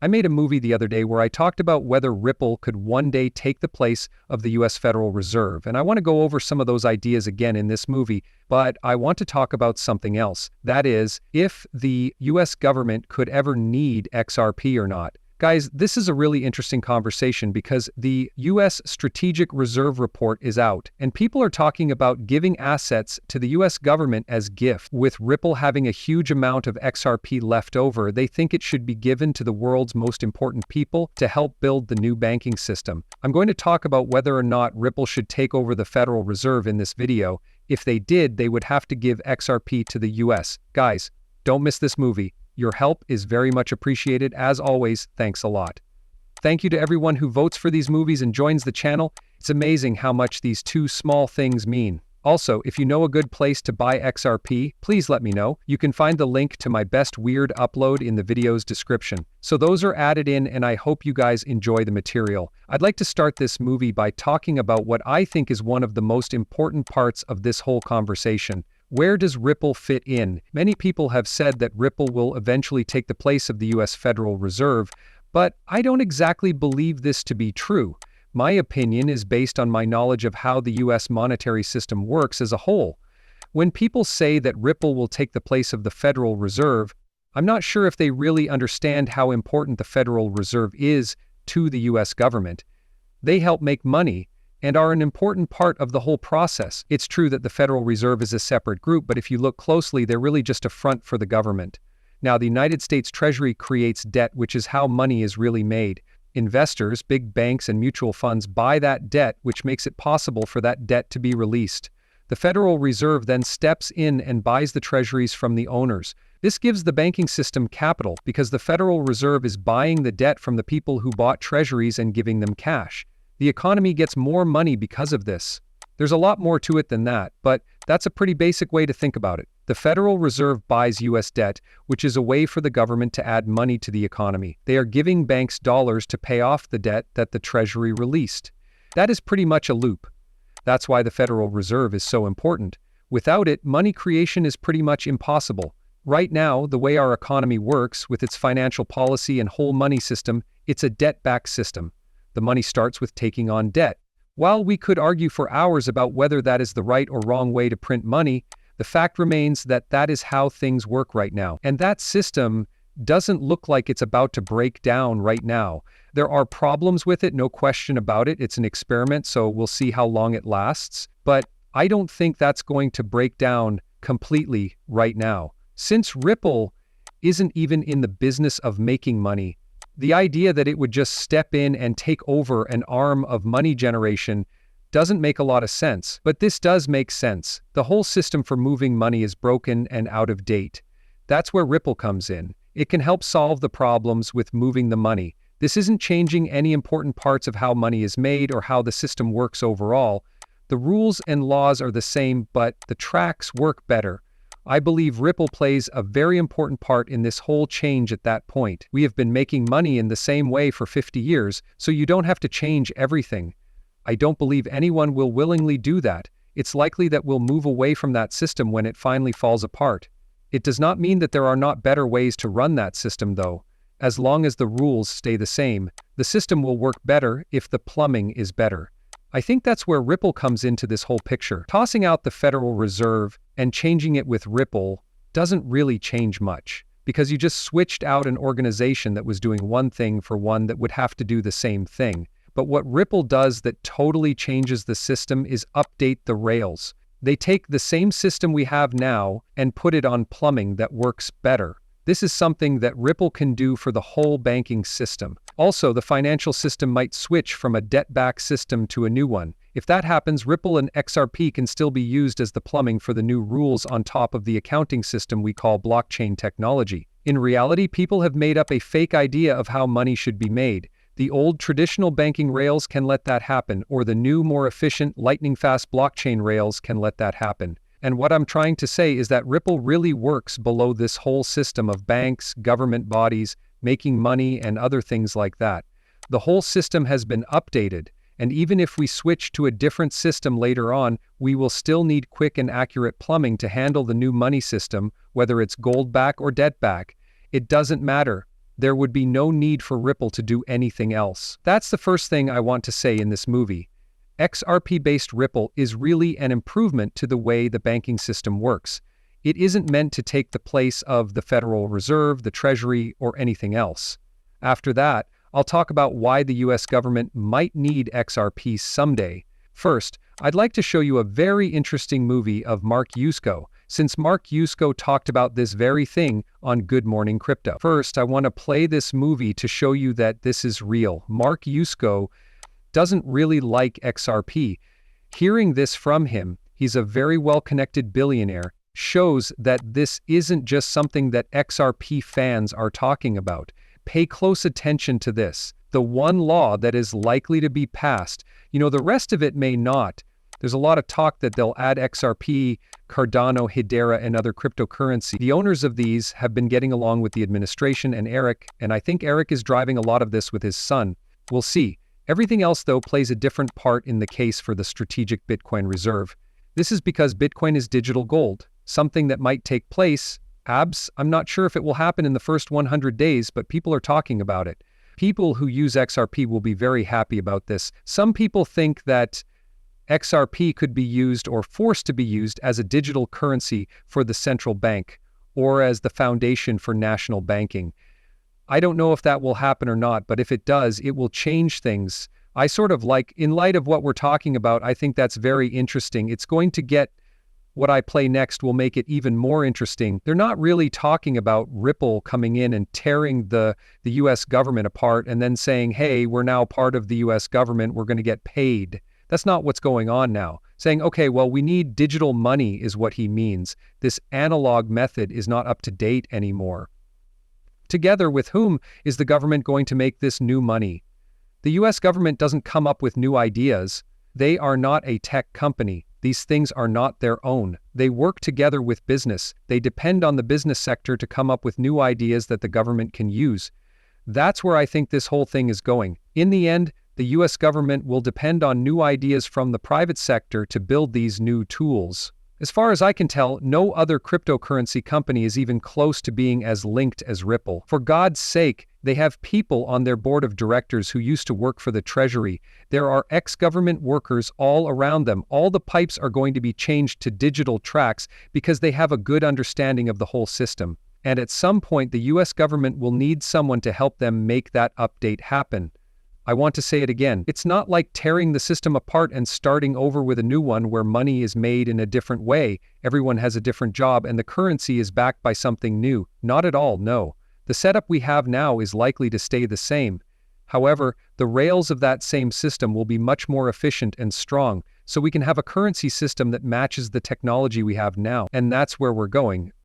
I made a movie the other day where I talked about whether Ripple could one day take the place of the US Federal Reserve, and I want to go over some of those ideas again in this movie, but I want to talk about something else. That is, if the US government could ever need XRP or not. Guys, this is a really interesting conversation because the US Strategic Reserve Report is out, and people are talking about giving assets to the US government as gift. With Ripple having a huge amount of XRP left over, they think it should be given to the world's most important people to help build the new banking system. I'm going to talk about whether or not Ripple should take over the Federal Reserve in this video. If they did, they would have to give XRP to the US. Guys, don't miss this movie. Your help is very much appreciated. As always, thanks a lot. Thank you to everyone who votes for these movies and joins the channel. It's amazing how much these two small things mean. Also, if you know a good place to buy XRP, please let me know. You can find the link to my best weird upload in the video's description. So those are added in, and I hope you guys enjoy the material. I'd like to start this movie by talking about what I think is one of the most important parts of this whole conversation. Where does Ripple fit in? Many people have said that Ripple will eventually take the place of the US Federal Reserve, but I don't exactly believe this to be true. My opinion is based on my knowledge of how the US monetary system works as a whole. When people say that Ripple will take the place of the Federal Reserve, I'm not sure if they really understand how important the Federal Reserve is to the US government. They help make money and are an important part of the whole process. It's true that the Federal Reserve is a separate group, but if you look closely, they're really just a front for the government. Now, the United States Treasury creates debt, which is how money is really made. Investors, big banks, and mutual funds buy that debt, which makes it possible for that debt to be released. The Federal Reserve then steps in and buys the treasuries from the owners. This gives the banking system capital because the Federal Reserve is buying the debt from the people who bought treasuries and giving them cash. The economy gets more money because of this. There's a lot more to it than that, but that's a pretty basic way to think about it. The Federal Reserve buys US debt, which is a way for the government to add money to the economy. They are giving banks dollars to pay off the debt that the Treasury released. That is pretty much a loop. That's why the Federal Reserve is so important. Without it, money creation is pretty much impossible. Right now, the way our economy works, with its financial policy and whole money system, it's a debt-backed system. The money starts with taking on debt. While we could argue for hours about whether that is the right or wrong way to print money, the fact remains that that is how things work right now. And that system doesn't look like it's about to break down right now. There are problems with it, no question about it. It's an experiment, so we'll see how long it lasts. But I don't think that's going to break down completely right now. Since Ripple isn't even in the business of making money, the idea that it would just step in and take over an arm of money generation doesn't make a lot of sense. But this does make sense. The whole system for moving money is broken and out of date. That's where Ripple comes in. It can help solve the problems with moving the money. This isn't changing any important parts of how money is made or how the system works overall. The rules and laws are the same, but the tracks work better. I believe Ripple plays a very important part in this whole change at that point. We have been making money in the same way for 50 years, so you don't have to change everything. I don't believe anyone will willingly do that. It's likely that we'll move away from that system when it finally falls apart. It does not mean that there are not better ways to run that system, though. As long as the rules stay the same, the system will work better if the plumbing is better. I think that's where Ripple comes into this whole picture. Tossing out the Federal Reserve and changing it with Ripple doesn't really change much, because you just switched out an organization that was doing one thing for one that would have to do the same thing. But what Ripple does that totally changes the system is update the rails. They take the same system we have now and put it on plumbing that works better. This is something that Ripple can do for the whole banking system. Also, the financial system might switch from a debt-backed system to a new one. If that happens, Ripple and XRP can still be used as the plumbing for the new rules on top of the accounting system we call blockchain technology. In reality, people have made up a fake idea of how money should be made. The old traditional banking rails can let that happen, or the new, more efficient, lightning-fast blockchain rails can let that happen. And what I'm trying to say is that Ripple really works below this whole system of banks, government bodies, making money, and other things like that. The whole system has been updated, and even if we switch to a different system later on, we will still need quick and accurate plumbing to handle the new money system, whether it's gold back or debt back. It doesn't matter. there would be no need for Ripple to do anything else. That's the first thing I want to say in this movie. XRP-based Ripple is really an improvement to the way the banking system works. It isn't meant to take the place of the Federal Reserve, the Treasury, or anything else. After that, I'll talk about why the US government might need XRP someday. First, I'd like to show you a very interesting movie of Mark Yusko, since Mark Yusko talked about this very thing on Good Morning Crypto. First, I want to play this movie to show you that this is real. Mark Yusko doesn't really like XRP. Hearing this from him, he's a very well-connected billionaire, shows that this isn't just something that XRP fans are talking about. Pay close attention to this. The one law that is likely to be passed, the rest of it may not. There's a lot of talk that they'll add XRP, Cardano, Hedera, and other cryptocurrency. The owners of these have been getting along with the administration and Eric, and I think Eric is driving a lot of this with his son. We'll see. Everything else, though, plays a different part in the case for the strategic Bitcoin reserve. This is because Bitcoin is digital gold, something that might take place. I'm not sure if it will happen in the first 100 days, but people are talking about it. People who use XRP will be very happy about this. Some people think that XRP could be used or forced to be used as a digital currency for the central bank or as the foundation for national banking. I don't know if that will happen or not, but if it does, it will change things. I sort of like, in light of what we're talking about, I think that's very interesting. It's going to get what I play next will make it even more interesting. They're not really talking about Ripple coming in and tearing the US government apart and then saying, hey, we're now part of the US government, we're going to get paid. That's not what's going on now. Saying, okay, well, we need digital money is what he means. This analog method is not up to date anymore. Together with whom is the government going to make this new money? The US government doesn't come up with new ideas. They are not a tech company. These things are not their own. They work together with business. They depend on the business sector to come up with new ideas that the government can use. That's where I think this whole thing is going. In the end, the US government will depend on new ideas from the private sector to build these new tools. As far as I can tell, no other cryptocurrency company is even close to being as linked as Ripple. For God's sake, they have people on their board of directors who used to work for the Treasury. There are ex-government workers all around them. All the pipes are going to be changed to digital tracks because they have a good understanding of the whole system. And at some point, the US government will need someone to help them make that update happen. I want to say it again. It's not like tearing the system apart and starting over with a new one where money is made in a different way, everyone has a different job, and the currency is backed by something new. Not at all, no. The setup we have now is likely to stay the same. However, the rails of that same system will be much more efficient and strong, so we can have a currency system that matches the technology we have now. And that's where we're going.